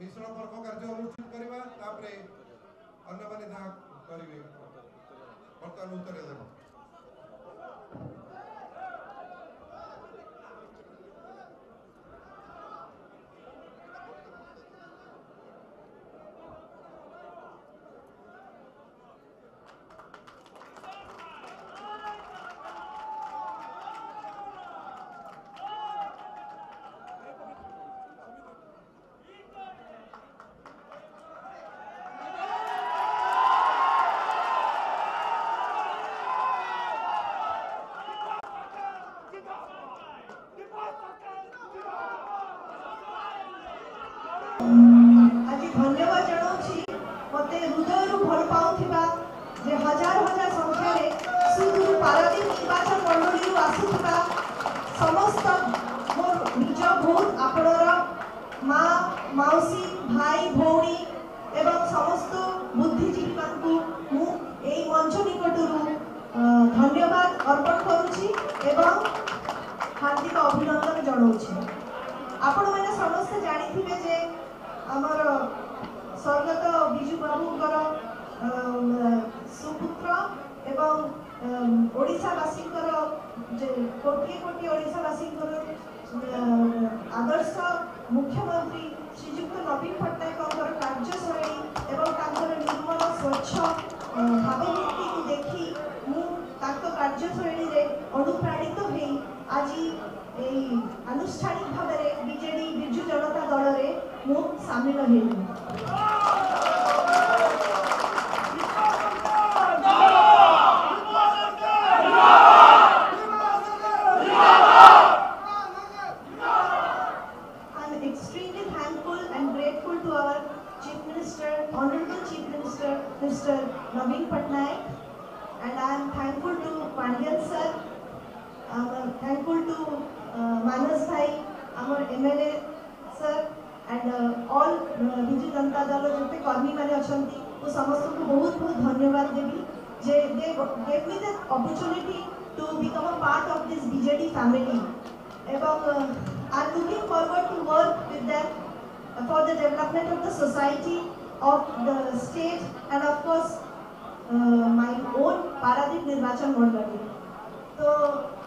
मिश्र पर्व कार्य अनुष्ठित करवा तापरे अन्य माने जहाँ करेंगे बर्तमान उत्तर देव आज धन्यवाद जनाऊँ मत हृदय भल पाऊा जे हजार हजार संख्यार सुदूर पारादीप निर्वाचन मंडली आसूला समस्त मोर निज बहुत आपणर माँ मौसी भाई भौणी एवं समस्त बुद्धिजीवी मु मंच निकटू धन्यवाद अर्पण करुच्ची एवं हार्दिक अभिनंदन जनाऊँ। आपण मैंने समस्ते जानी जे आमर स्वर्गत विजु बाबूर सुपुत्र एवं ओडिशावासी कोटी कोटी ओडिशावासी आदर्श मुख्यमंत्री श्रीजुक्त नवीन पट्टनायक कार्यशैली एवं निर्मल स्वच्छ भावमूर्ति को देखी कार्यशैली अनुप्राणित हो आज आनुष्ठानिक भाव में बीजेडी बिजु जनता दल में मु सामिल heli. I am extremely thankful and grateful to our Chief Minister, Honorable Chief Minister, Mr. Naveen Patnaik, and I am thankful to Pandian sir. I am thankful to Manas Bhai, our MLA sir, and all Biju Janata Dal जिते कर्मी माने अछंती वो समस्त को बहुत बहुत धन्यवाद देवी जे they gave me the opportunity to become a part of this BJD family. एवं I am looking forward to work with them for the development of the society, of the state, and of course my own Paradip Nirvachan Mandali. तो